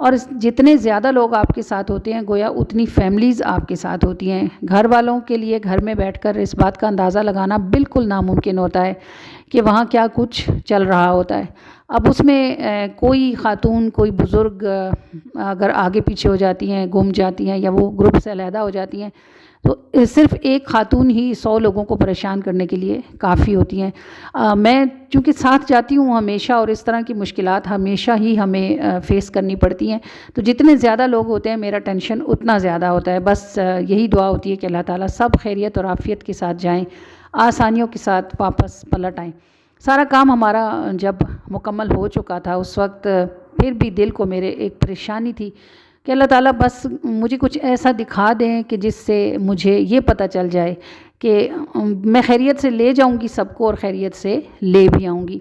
اور جتنے زیادہ لوگ آپ کے ساتھ ہوتے ہیں گویا اتنی فیملیز آپ کے ساتھ ہوتی ہیں. گھر والوں کے لیے گھر میں بیٹھ کر اس بات کا اندازہ لگانا بالکل ناممکن ہوتا ہے کہ وہاں کیا کچھ چل رہا ہوتا ہے. اب اس میں کوئی خاتون کوئی بزرگ اگر آگے پیچھے ہو جاتی ہیں، گم جاتی ہیں یا وہ گروپ سے علیحدہ ہو جاتی ہیں تو صرف ایک خاتون ہی 100 لوگوں کو پریشان کرنے کے لیے کافی ہوتی ہیں. میں چونکہ ساتھ جاتی ہوں ہمیشہ اور اس طرح کی مشکلات ہمیشہ ہی ہمیں فیس کرنی پڑتی ہیں، تو جتنے زیادہ لوگ ہوتے ہیں میرا ٹینشن اتنا زیادہ ہوتا ہے. بس یہی دعا ہوتی ہے کہ اللہ تعالیٰ سب خیریت اور عافیت کے ساتھ جائیں، آسانیوں کے ساتھ واپس پلٹ آئیں. سارا کام ہمارا جب مکمل ہو چکا تھا اس وقت پھر بھی دل کو میرے ایک پریشانی تھی کہ اللہ تعالیٰ بس مجھے کچھ ایسا دکھا دیں کہ جس سے مجھے یہ پتہ چل جائے کہ میں خیریت سے لے جاؤں گی سب کو اور خیریت سے لے بھی آؤں گی.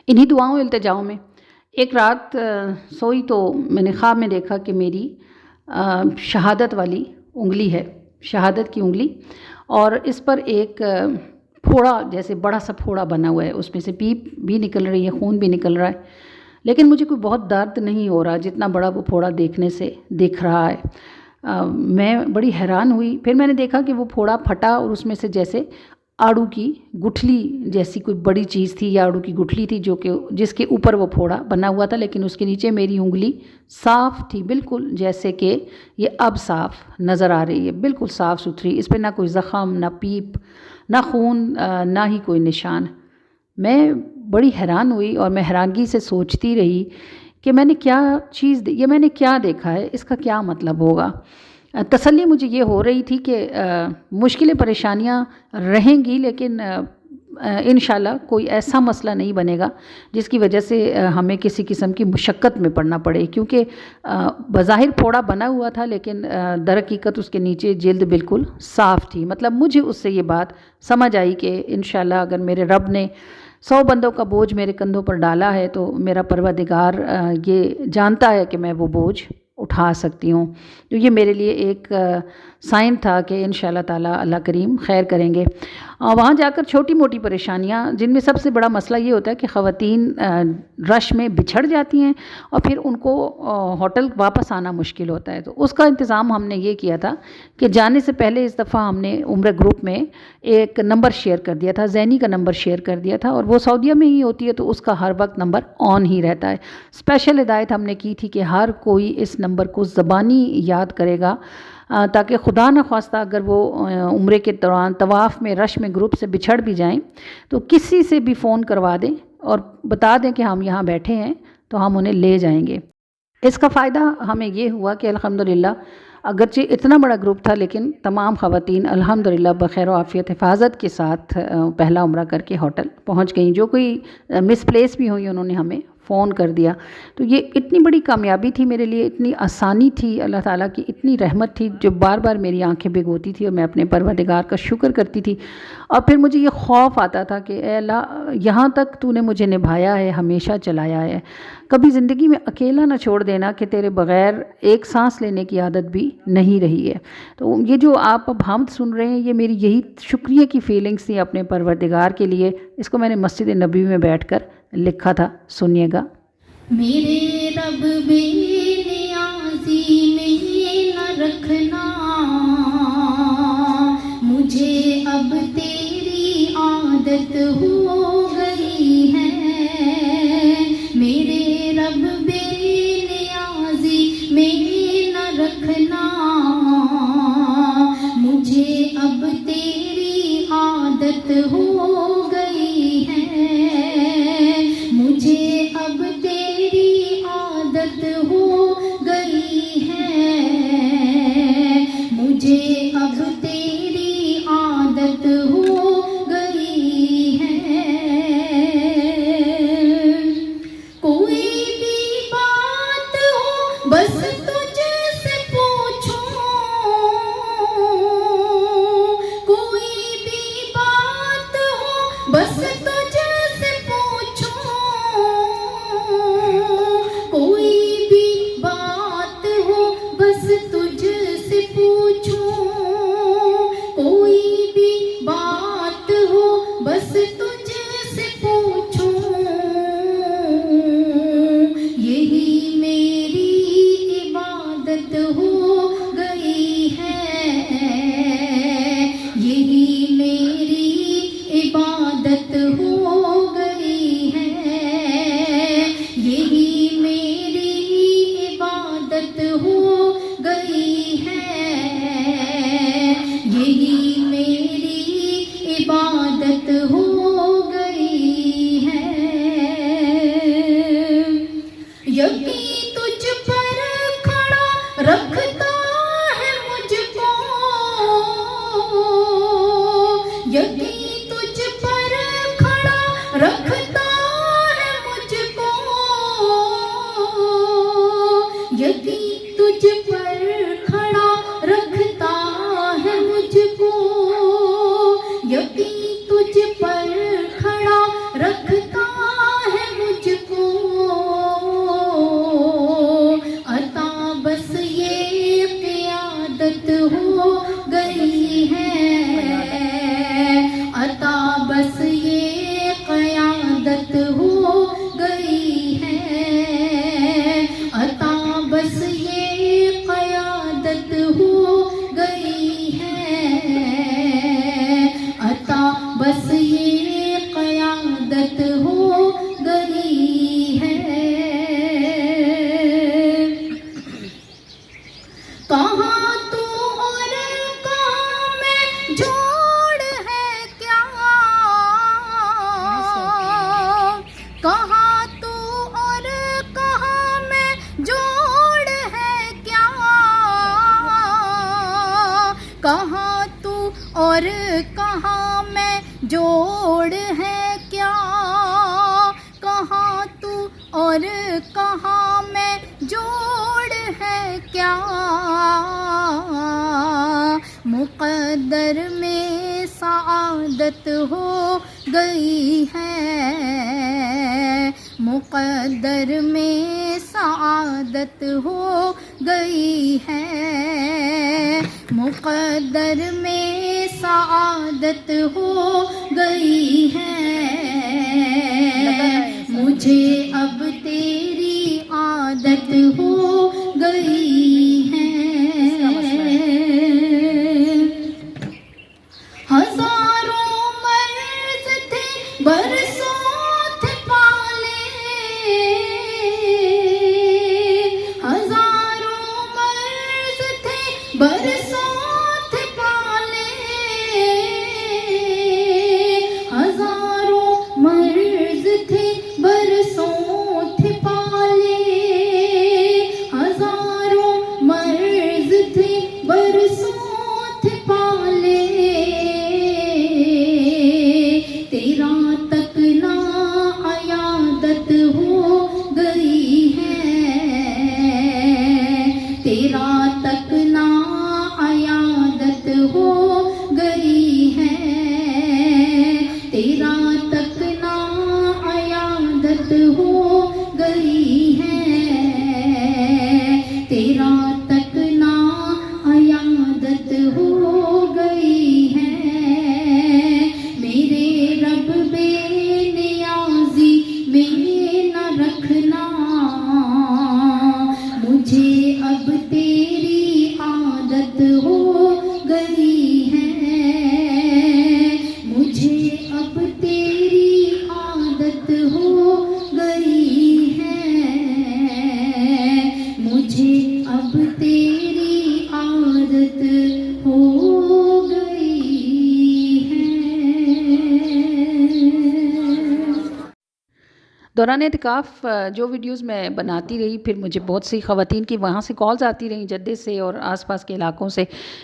انہی دعاؤں التجاؤں میں ایک رات سوئی تو میں نے خواب میں دیکھا کہ میری شہادت والی انگلی ہے، شہادت کی انگلی، اور اس پر ایک پھوڑا جیسے بڑا سا پھوڑا بنا ہوا ہے، اس میں سے پیپ بھی نکل رہی ہے، خون بھی نکل رہا ہے، لیکن مجھے کوئی بہت درد نہیں ہو رہا جتنا بڑا وہ پھوڑا دیکھنے سے دکھ رہا ہے. میں بڑی حیران ہوئی. پھر میں نے دیکھا کہ وہ پھوڑا پھٹا اور اس میں سے جیسے آڑو کی گٹھلی جیسی کوئی بڑی چیز تھی یا آڑو کی گٹھلی تھی جو کہ جس کے اوپر وہ پھوڑا بنا ہوا تھا، لیکن اس کے نیچے میری انگلی صاف تھی بالکل، جیسے کہ یہ اب صاف نظر آ رہی ہے، بالکل صاف ستھری. اس پہ نہ کوئی زخم، نہ پیپ، نہ خون، نہ ہی کوئی نشان. میں بڑی حیران ہوئی اور میں حیرانگی سے سوچتی رہی کہ میں نے کیا چیز یہ میں نے کیا دیکھا ہے، اس کا کیا مطلب ہوگا. تسلی مجھے یہ ہو رہی تھی کہ مشکلیں پریشانیاں رہیں گی لیکن انشاءاللہ کوئی ایسا مسئلہ نہیں بنے گا جس کی وجہ سے ہمیں کسی قسم کی مشقت میں پڑنا پڑے، کیونکہ بظاہر پھوڑا بنا ہوا تھا لیکن در حقیقت اس کے نیچے جلد بالکل صاف تھی. مطلب مجھے اس سے یہ بات سمجھ آئی کہ انشاءاللہ اگر میرے رب نے 100 بندوں کا بوجھ میرے کندھوں پر ڈالا ہے تو میرا پروردگار یہ جانتا ہے کہ میں وہ بوجھ اٹھا سکتی ہوں. تو یہ میرے لیے ایک سائن تھا کہ انشاءاللہ تعالیٰ اللہ کریم خیر کریں گے. وہاں جا کر چھوٹی موٹی پریشانیاں، جن میں سب سے بڑا مسئلہ یہ ہوتا ہے کہ خواتین رش میں بچھڑ جاتی ہیں اور پھر ان کو ہوٹل واپس آنا مشکل ہوتا ہے. تو اس کا انتظام ہم نے یہ کیا تھا کہ جانے سے پہلے اس دفعہ ہم نے عمرہ گروپ میں ایک نمبر شیئر کر دیا تھا، ذہنی کا نمبر شیئر کر دیا تھا، اور وہ سعودیہ میں ہی ہوتی ہے تو اس کا ہر وقت نمبر آن ہی رہتا ہے. اسپیشل ہدایت ہم نے کی تھی کہ ہر کوئی اس نمبر کو زبانی یاد کرے گا تاکہ خدا نہ خواستہ اگر وہ عمرے کے دوران طواف میں رش میں گروپ سے بچھڑ بھی جائیں تو کسی سے بھی فون کروا دیں اور بتا دیں کہ ہم یہاں بیٹھے ہیں تو ہم انہیں لے جائیں گے. اس کا فائدہ ہمیں یہ ہوا کہ الحمدللہ اگرچہ اتنا بڑا گروپ تھا لیکن تمام خواتین الحمدللہ بخیر و عافیت حفاظت کے ساتھ پہلا عمرہ کر کے ہوٹل پہنچ گئیں. جو کوئی مس پلیس بھی ہوئی انہوں نے ہمیں فون کر دیا. تو یہ اتنی بڑی کامیابی تھی میرے لیے، اتنی آسانی تھی، اللہ تعالیٰ کی اتنی رحمت تھی جو بار بار میری آنکھیں بھگوتی تھی اور میں اپنے پروردگار کا شکر کرتی تھی. اور پھر مجھے یہ خوف آتا تھا کہ اے اللہ یہاں تک تو نے مجھے نبھایا ہے، ہمیشہ چلایا ہے، کبھی زندگی میں اکیلا نہ چھوڑ دینا کہ تیرے بغیر ایک سانس لینے کی عادت بھی نہیں رہی ہے. تو یہ جو آپ اب حمد سن رہے ہیں یہ میری یہی شکریہ کی فیلنگس تھی اپنے پروردگار کے لیے. اس کو میں نے مسجد نبوی میں بیٹھ کر لکھا تھا، سنیے گا. میرے رب بے نیازی میں نہ رکھنا، مجھے اب تیری عادت ہو گئی ہے. میرے رب بے نیازی میں نہ رکھنا، مجھے اب تیری عادت ہو گئی ہے. مجھے اب تیری عادت ہو گئی ہے. مجھے اب تیری عادت ہو گئی ہے. گئی ہے عطا بس یہ قیادت ہو گئی ہے عطا بس یہ قیادت ہو گئی ہے عطا بس یہ قیادت ہو گئی ہے کہاں تو اور کہاں میں جوڑ ہے کیا کہاں تو اور کہاں میں جوڑ ہے کیا کہاں تو اور کہاں میں جوڑ ہے کیا کہاں تو اور کہاں میں جوڑ ہے کیا مقدر میں سعادت ہو گئی ہے مقدر میں سعادت ہو گئی ہے مقدر میں سعادت ہو گئی ہے مجھے اب تیری عادت ہو گئی ہے ہزاروں مرض تھے برسوں تھے پالے ہزاروں مرض تھے برسوں تھے پالے ہزاروں مرض تھے برسوں تھے پالے ہزاروں مرض تھے برسوں تھے پالے تیرا تک نہ عیادت ہو گئی ہے تیرا تک نہ عیادت ہو گئی ہے تیرا تک نہ عیادت ہو گئی ہے تیرا تک نہ عیادت ہو گئی ہے میرے رب بے نیازی میں نہ رکھنا مجھے اب تیری عادت ہو گئی ہے مجھے اب تیری عادت ہو گئی ہے مجھے اب تیری عادت ہو گئی ہے دوران اعتکاف جو ویڈیوز میں بناتی رہی پھر مجھے بہت سی خواتین کی وہاں سے کالز آتی رہیں جدے سے اور آس پاس کے علاقوں سے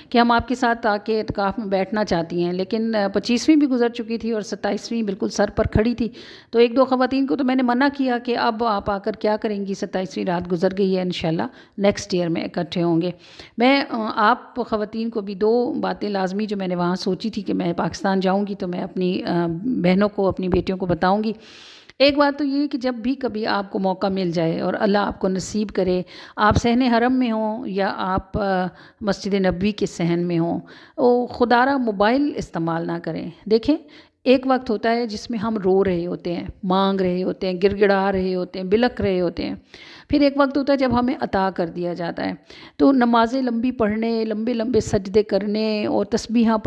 کہ ہم آپ کے ساتھ آ کے اعتکاف میں بیٹھنا چاہتی ہیں لیکن 25ویں بھی گزر چکی تھی اور 27ویں بالکل سر پر کھڑی تھی تو ایک دو خواتین کو تو میں نے منع کیا کہ اب آپ آ کر کیا کریں گی 27ویں رات گزر گئی ہے انشاءاللہ نیکسٹ ایئر میں اکٹھے ہوں گے میں آپ خواتین کو بھی 2 باتیں لازمی جو میں نے وہاں سوچی تھی کہ میں پاکستان جاؤں گی تو میں اپنی بہنوں کو اپنی بیٹیوں کو بتاؤں گی ایک بات تو یہ کہ جب بھی کبھی آپ کو موقع مل جائے اور اللہ آپ کو نصیب کرے آپ صحن حرم میں ہوں یا آپ مسجد نبوی کے صحن میں ہوں وہ خدا را موبائل استعمال نہ کریں دیکھیں ایک وقت ہوتا ہے جس میں ہم رو رہے ہوتے ہیں مانگ رہے ہوتے ہیں گڑ گڑا رہے ہوتے ہیں بلک رہے ہوتے ہیں پھر ایک وقت ہوتا ہے جب ہمیں عطا کر دیا جاتا ہے تو نمازیں لمبی پڑھنے لمبے لمبے سجدے کرنے اور تسبیحاں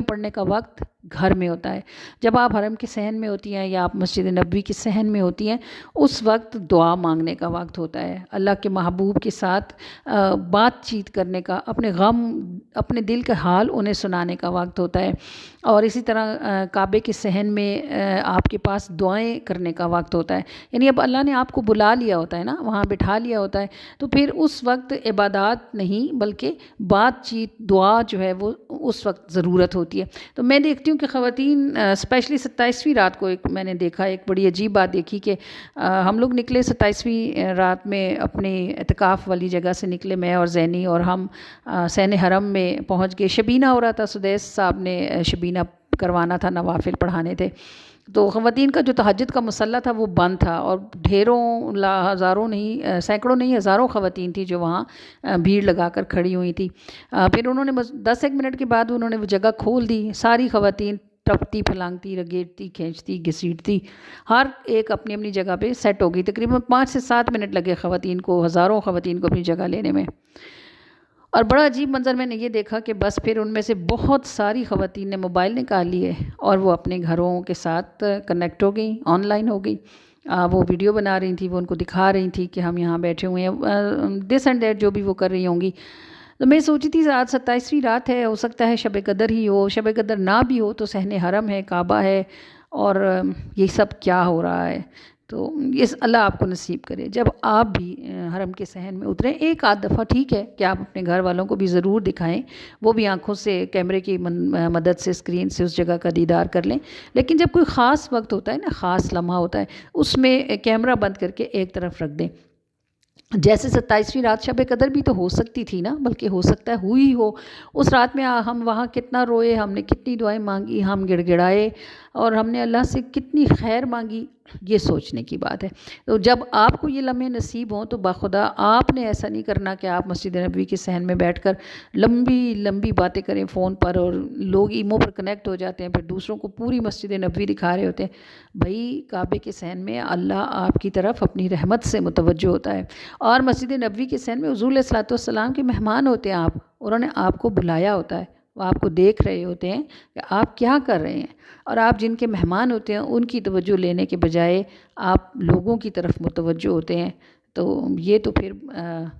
پڑھنے کا وقت گھر میں ہوتا ہے جب آپ حرم کے صحن میں ہوتی ہیں یا آپ مسجد نبوی کے صحن میں ہوتی ہیں اس وقت دعا مانگنے کا وقت ہوتا ہے اللہ کے محبوب کے ساتھ بات چیت کرنے کا اپنے غم اپنے دل کا حال انہیں سنانے کا وقت ہوتا ہے اور اسی طرح کعبے کے صحن میں آپ کے پاس دعائیں کرنے کا وقت ہوتا ہے یعنی اب اللہ نے آپ کو بلا لیا ہوتا ہے نا وہاں بٹھا لیا ہوتا ہے تو پھر اس وقت عبادات نہیں بلکہ بات چیت دعا جو ہے وہ اس وقت ضرورت ہوتی ہے تو میں دیکھتی ہوں کہ خواتین اسپیشلی 27ویں رات کو ایک میں نے دیکھا ایک بڑی عجیب بات دیکھی کہ ہم لوگ نکلے 27ویں رات میں اپنے اعتکاف والی جگہ سے نکلے میں اور زینی اور ہم صحن حرم میں پہنچ گئے شبینہ ہو رہا تھا سدیس صاحب نے شبینہ کروانا تھا نوافل پڑھانے تھے تو خواتین کا جو تہجد کا مصلی تھا وہ بند تھا، اور ڈھیروں ہزاروں نہیں، سینکڑوں نہیں، ہزاروں خواتین تھی جو وہاں بھیڑ لگا کر کھڑی ہوئی تھی۔ پھر انہوں نے 10 منٹ کے بعد انہوں نے وہ جگہ کھول دی، ساری خواتین ٹپتی پھلانگتی رگیڑتی کھینچتی گھسیٹتی، ہر ایک اپنی اپنی جگہ پہ سیٹ ہو گئی۔ تقریباً 5 سے 7 منٹ لگے خواتین کو، ہزاروں خواتین کو اپنی جگہ لینے میں۔ اور بڑا عجیب منظر میں نے یہ دیکھا کہ بس پھر ان میں سے بہت ساری خواتین نے موبائل نکال لیے اور وہ اپنے گھروں کے ساتھ کنیکٹ ہو گئیں، آن لائن ہو گئی۔ وہ ویڈیو بنا رہی تھیں، وہ ان کو دکھا رہی تھیں کہ ہم یہاں بیٹھے ہوئے ہیں، دس اینڈ دیٹ جو بھی وہ کر رہی ہوں گی۔ تو میں سوچی تھی آج 27ویں رات ہے، ہو سکتا ہے شب قدر ہی ہو، شب قدر نہ بھی ہو تو صحن حرم ہے، کعبہ ہے، اور یہ سب کیا ہو رہا ہے۔ تو یہ اللہ آپ کو نصیب کرے جب آپ بھی حرم کے صحن میں اتریں، ایک آدھ دفعہ ٹھیک ہے کہ آپ اپنے گھر والوں کو بھی ضرور دکھائیں، وہ بھی آنکھوں سے کیمرے کی مدد سے اسکرین سے اس جگہ کا دیدار کر لیں۔ لیکن جب کوئی خاص وقت ہوتا ہے نا، خاص لمحہ ہوتا ہے، اس میں کیمرہ بند کر کے ایک طرف رکھ دیں۔ جیسے 27ویں رات شب قدر بھی تو ہو سکتی تھی نا، بلکہ ہو سکتا ہے ہوئی ہو۔ اس رات میں ہم وہاں کتنا روئے، ہم نے کتنی دعائیں مانگی، ہم گڑ گڑائے، اور ہم نے اللہ سے کتنی خیر مانگی، یہ سوچنے کی بات ہے۔ تو جب آپ کو یہ لمحے نصیب ہوں تو باخدا آپ نے ایسا نہیں کرنا کہ آپ مسجد نبوی کے صحن میں بیٹھ کر لمبی لمبی باتیں کریں فون پر، اور لوگ ایمو پر کنیکٹ ہو جاتے ہیں، پھر دوسروں کو پوری مسجد نبوی دکھا رہے ہوتے ہیں۔ بھائی کعبے کے صحن میں اللہ آپ کی طرف اپنی رحمت سے متوجہ ہوتا ہے، اور مسجد نبوی کے صحن میں حضور علیہ الصلوۃ والسلام کے مہمان ہوتے ہیں آپ، انہوں نے آپ کو بلایا ہوتا ہے، وہ آپ کو دیکھ رہے ہوتے ہیں کہ آپ کیا کر رہے ہیں، اور آپ جن کے مہمان ہوتے ہیں ان کی توجہ لینے کے بجائے آپ لوگوں کی طرف متوجہ ہوتے ہیں، تو یہ تو پھر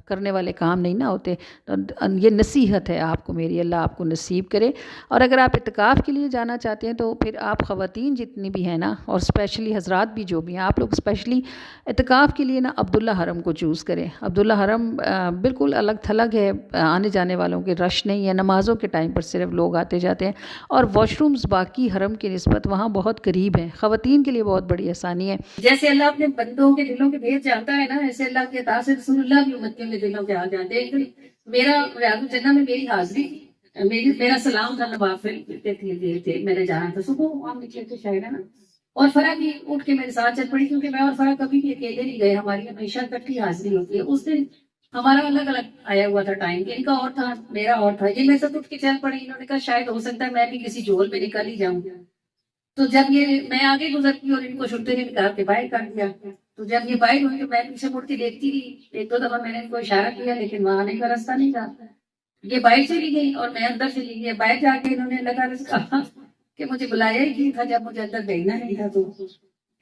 کرنے والے کام نہیں نہ ہوتے۔ تو یہ نصیحت ہے آپ کو میری، اللہ آپ کو نصیب کرے۔ اور اگر آپ اعتکاف کے لیے جانا چاہتے ہیں تو پھر آپ خواتین جتنی بھی ہیں نا، اور اسپیشلی حضرات بھی جو بھی ہیں، آپ لوگ اسپیشلی اعتکاف کے لیے نا عبداللہ حرم کو چوز کریں۔ عبداللہ حرم بالکل الگ تھلگ ہے، آنے جانے والوں کے رش نہیں ہے، نمازوں کے ٹائم پر صرف لوگ آتے جاتے ہیں، اور واش رومز باقی حرم کی نسبت وہاں بہت قریب ہیں، خواتین کے لیے بہت بڑی آسانی ہے۔ جیسے اللہ اپنے بندوں کے دلوں کے بھید جانتا ہے نا، ایسے اللہ کے عطا سے رسول اللہ بھی امتیوں کے دلوں کے حال جانتے ہیں۔ میرا ریاض الجنہ میں میری حاضری، میرا سلام تھا، نوافل تھے، میں نے جانا تھا صبح، وہاں نکلے تھے شاید ہے نا، اور فرح بھی اٹھ کے میرے ساتھ چل پڑی، کیونکہ میں اور فرح کبھی بھی اکیلے نہیں گئے، ہماری ہمیشہ اکٹھی حاضری ہوتی ہے۔ اس دن ہمارا الگ الگ آیا ہوا تھا ٹائم، ان کا اور تھا میرا اور تھا، یہ میرے ساتھ اٹھ کے چل پڑی، انہوں نے کہا شاید ہو سکتا ہے میں بھی کسی جول میں نکل ہی جاؤں۔ تو جب یہ میں آگے گزرتی اور ان کو چھٹے نے نکال کے باہر کر دیا، تو جب یہ باہر ہوئی تو میں پیچھے مڑ کے دیکھتی رہی، ایک دو دفعہ میں نے ان کو اشارہ کیا لیکن وہاں آنے کا راستہ نہیں تھا۔ یہ باہر چلی گئی اور میں اندر چلی گئی، باہر جا کے انہوں نے اللہ تعالیٰ سے کہا کہ مجھے بلایا ہی نہیں تھا جب مجھے اندر بھیجنا نہیں تھا۔ تو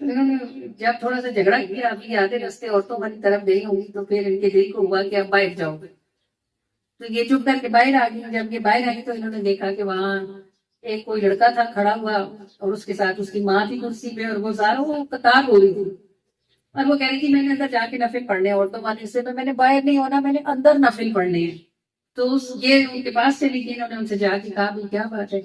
انہوں نے جب تھوڑا سا جھگڑا کیا، ابھی آدھے رستے عورتوں والی طرف گئی ہوں گی، تو پھر ان کے دل کو ہوا کہ اب باہر جاؤ، تو یہ چپ کر کے باہر آ گئی۔ جب یہ باہر آئی تو انہوں نے دیکھا کہ وہاں ایک کوئی لڑکا تھا کھڑا ہوا، اور اس کے ساتھ اس کی ماں تھی کرسی پہ، اور وہ سارا وہ قطار ہو رہی تھی، اور وہ کہہ رہی تھی میں نے اندر جا کے نفل پڑھنے، عورتوں والے حصے میں نے باہر نہیں ہونا، میں نے اندر نفل پڑھنے ہیں۔ تو یہ ان کے پاس چلی گئی، انہوں نے ان سے جا کے کہا بھی کیا بات ہے؟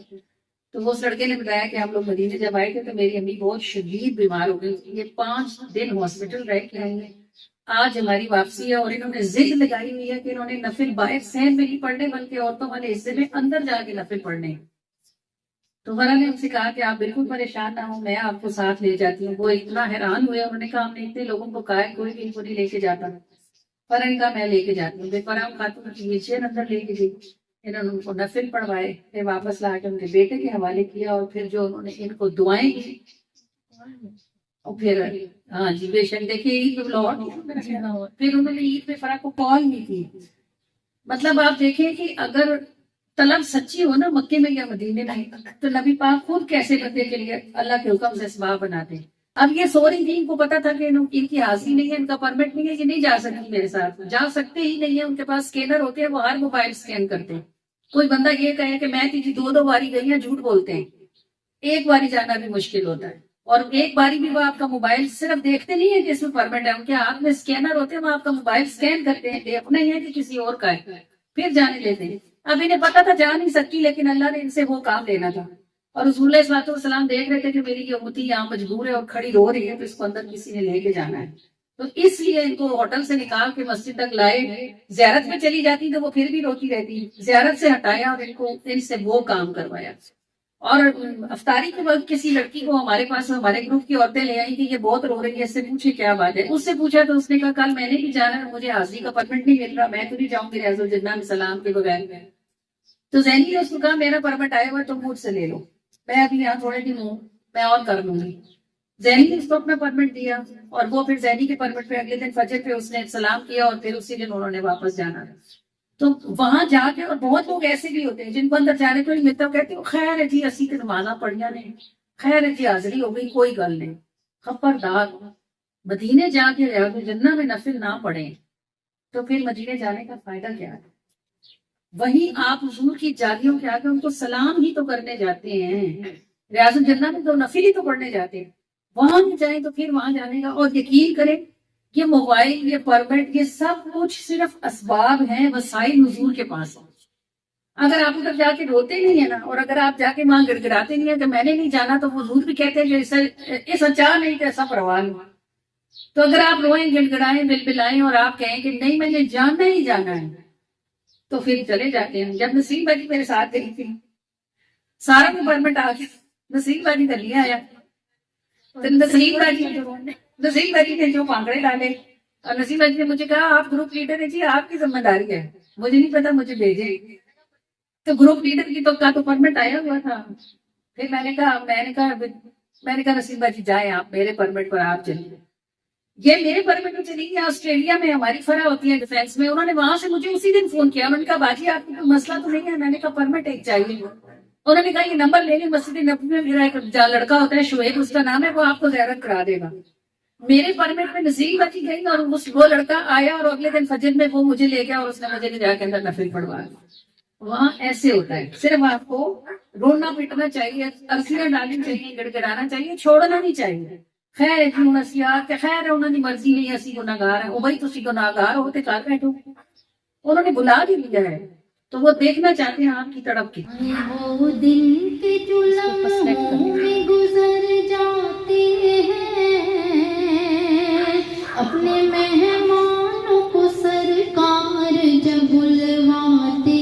تو وہ اس لڑکے نے بتایا کہ ہم لوگ مدینے جب آئے تھے تو میری امی بہت شدید بیمار ہو گئی، یہ 5 دن ہاسپٹل رہ کے آئی ہیں، آج ہماری واپسی ہے، اور انہوں نے ضد لگائی ہوئی ہے کہ انہوں نے نفل باہر صحن میں نہیں پڑھنے بلکہ عورتوں والے حصے میں اندر جا کے نفل پڑھنے ہیں۔ تو فرح نے ان سے کہا کہ آپ بالکل پریشان نہ ہوں، میں آپ کو ساتھ لے جاتی ہوں۔ وہ اتنا حیران ہوئے، انہوں نے کہا ہم نے اتنے لوگوں کو کہا ہے کوئی بھی ان کو نہیں لے کے جاتا۔ فرح نے کہا میں لے کے جاتی ہوں۔ فرح خاتون کی ویل چیئر اندر لے کے گئی، انہوں نے ان کو نفل پڑھوائے، پھر واپس لا کے ان کے بیٹے کے حوالے کیا، اور پھر جو انہوں نے ان کو دعائیں کی، اور پھر ہاں جی بے شک دیکھیے عید پھر انہوں نے عید پہ فرح کو کال نہیں کی۔ مطلب آپ دیکھیں کہ اگر طلب سچی ہو نا مکے میں یا مدینے میں، تو نبی پاک خود کیسے بندے کے لیے اللہ کے حکم سے اسباب بناتے ہیں۔ اب یہ سو رہی تھی، ان کو پتا تھا کہ ان کی حاضری نہیں ہے، ان کا پرمٹ نہیں ہے، یہ نہیں جا سکتی میرے ساتھ، جا سکتے ہی نہیں ہے، ان کے پاس اسکینر ہوتے ہیں، وہ ہر موبائل اسکین کرتے ہیں۔ کوئی بندہ یہ کہے کہ میں تیجی 2 باری گئی ہیں، جھوٹ بولتے ہیں، ایک باری جانا بھی مشکل ہوتا ہے، اور ایک باری بھی وہ آپ کا موبائل صرف دیکھتے نہیں ہے کہ اس میں پرمٹ ہے، ان کے ہاتھ میں اسکینر ہوتے ہیں، وہ آپ کا موبائل اسکین کرتے ہیں کہ اپنا ہی ہے کہ کسی اور کا ہے، پھر جانے لیتے ہیں۔ اب انہیں پتا تھا جا نہیں سکتی، لیکن اللہ نے ان سے وہ کام لینا تھا، اور رسول اللہ صلی اللہ علیہ وسلم دیکھ رہے تھے کہ میری یہ امتی یہاں مجبور ہے اور کھڑی رو رہی ہے، تو اس کو اندر کسی نے لے کے جانا ہے، تو اس لیے ان کو ہوٹل سے نکال کے مسجد تک لائے۔ زیارت میں چلی جاتی تو وہ پھر بھی روتی رہتی، زیارت سے ہٹایا اور ان کو ان سے وہ کام کروایا۔ اور افطاری کے وقت کسی لڑکی کو ہمارے پاس ہمارے گروپ کی عورتیں لے آئی کہ یہ بہت رو رہی ہے، اس سے پوچھے کیا بات ہے. اس سے پوچھا تو اس نے کہا کل میں نے بھی جانا ہے، مجھے حاضری کا پرمٹ نہیں مل رہا، میں تو نہیں جاؤں گی ریاض الجنہ میں سلام کے بغیر. تو زینی نے اس کو کہا میرا پرمٹ آیا ہوا تم مجھ سے لے لو، میں ابھی یہاں تھوڑے دن ہوں، میں اور کر لوں گی. زینی نے اس کو اپنا پرمٹ دیا اور وہ پھر زینی کے پرمٹ پہ اگلے دن فجر پہ اس نے سلام کیا اور پھر اسی دن انہوں نے واپس جانا. تو وہاں جا کے، اور بہت لوگ ایسے بھی ہوتے ہیں جن کو اندر جانے کو نہیں ملتا، کہتے ہیں خیر ہے جی اسی تے نمازاں پڑھیاں نے، خیر ہے جی حاضری ہو گئی، کوئی گل نہیں. خبردار، مدینے جا کے ریاض الجنہ میں نفل نہ پڑھیں تو پھر مدینے جانے کا فائدہ کیا ہے؟ وہیں آپ حضور کی جالیوں کے آگے ان کو سلام ہی تو کرنے جاتے ہیں. ریاض الجنہ میں تو نفل ہی تو پڑھنے جاتے ہیں، وہاں نہیں جائیں تو پھر وہاں جانے کا. اور یقین کریں یہ موبائل، یہ پرمٹ، یہ سب کچھ صرف اسباب ہیں، وسائل نزول کے پاس. اگر آپ ادھر جا کے روتے نہیں ہیں نا، اور اگر آپ جا کے وہاں گڑ گڑاتے نہیں ہیں کہ میں نے نہیں جانا، تو وہ حضور بھی کہتے ہیں جو اس اچار نہیں تو ایسا پروان ہوا. تو اگر آپ روئیں، گڑ گڑائیں، بل بلائیں اور آپ کہیں کہ نہیں میں نے جانا ہی جانا ہے، تو پھر چلے جاتے ہیں. جب نسیم باجی میرے ساتھ گئی تھی، سارا کو پرمٹ آ گیا، نسیم باجی کا لیا آیا. تو نسیم باجی نے جو پانگڑے ڈالے، اور نسیم باجی نے مجھے کہا آپ گروپ لیڈر ہیں جی، آپ کی ذمہ داری ہے، مجھے نہیں پتا، مجھے بھیجے. تو گروپ لیڈر کی تو پرمٹ آیا ہوا تھا. پھر میں نے کہا نسیم باجی جائیں آپ، میرے پرمٹ پر آپ چلیے. یہ میرے پرمٹ میں چلی گئی. آسٹریلیا میں ہماری فرع ہوتی ہے ڈیفینس میں، انہوں نے وہاں سے مجھے اسی دن فون کیا. انہوں نے کہا باجی آپ کو کوئی مسئلہ تو نہیں ہے؟ میں نے کہا پرمٹ ایک چاہیے. انہوں نے کہا یہ نمبر لے لیں، مسجد نبوی میں میرا ایک لڑکا ہوتا ہے شعیب، اس کا نام ہے، وہ آپ کو زیارت کرا دے گا. میرے پرمٹ میں نسیم باجی گئی اور وہ لڑکا آیا اور اگلے دن فجر میں وہ مجھے لے گیا اور اس نے مجھے لے جا کے اندر نفل پڑھوایا. وہاں ایسے ہوتا ہے. صرف آپ کو رونا پیٹنا چاہیے، ارسیاں ڈالنی چاہیے، گڑ گڑانا چاہیے، چھوڑنا نہیں چاہیے. خیر ہے جی نصیحت کہ خیر ہے، انہوں نے مرضی نہیں، اسی گناہگار ہیں. او بھائی تسی گناہگار ہو تے کر بیٹھو، انہوں نے بلا بھی لیا ہے تو وہ دیکھنا چاہتے ہیں آپ کی تڑپ کی. وہ دن کے جو لمحوں میں گزر جاتے ہیں، اپنے مہمانوں کو سرکار جب بلواتے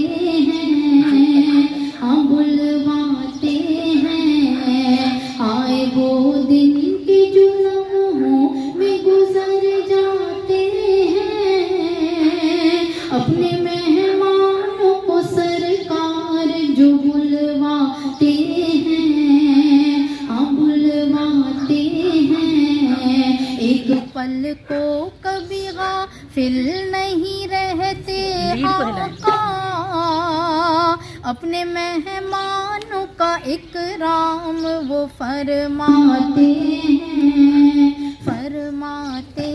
ہیں، ہاں بلواتے ہیں. آئے وہ دن کے جو لمحوں میں گزر جاتے ہیں، اپنے مہمانوں کو سرکار جو بلواتے ہیں، ہاں بلواتے ہیں. ایک پل کو کبھی غافل نہیں رہتے آقا، اپنے مہمانوں کا اکرام وہ فرماتے ہیں، فرماتے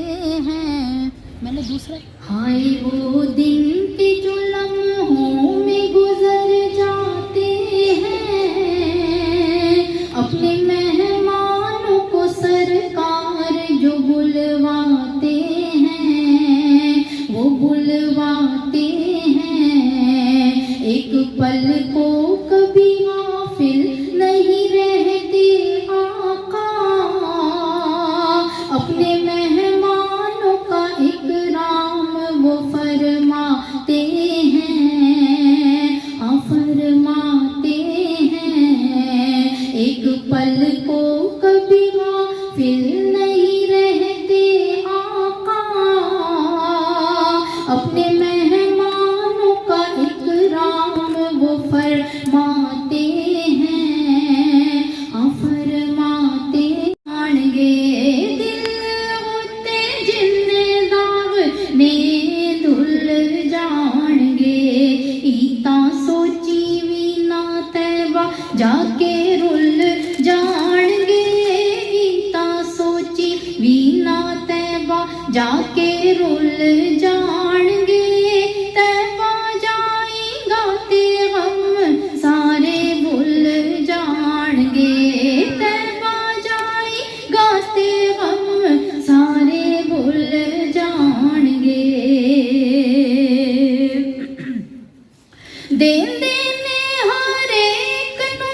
ہیں. میں نے دوسرا ہائے وہ دن کے جو لمحوں میں گزر جاتے ہیں، اپنے مہمانوں کو سرکار جو بلواتے ہیں، وہ بلواتے ہیں. ایک پل کو کبھی غافل نہیں رہتے آقا، اپنے مہمانوں کا اکرام وہ فرماتے ہیں، ہاں فرماتے ہیں. ایک پل کو کبھی غافل نہیں رہتے آقا، اپنے مہمانوں کا اکرام وہ فرماتے ہیں، ہاں فرماتے. جان گے دل ہوتے جن داغ نے دھل جان گے، ایتا سوچی وی نہ تیبہ جا کے رل جان گے، ایتا سوچی وی نہ تیبہ جا کے رل جان گے. تیبہ جائیں گا تے غم سارے بھول جان گے، تیبہ جائیں گا تے غم سارے بھول جان گے. دین دینے ہر ایک نو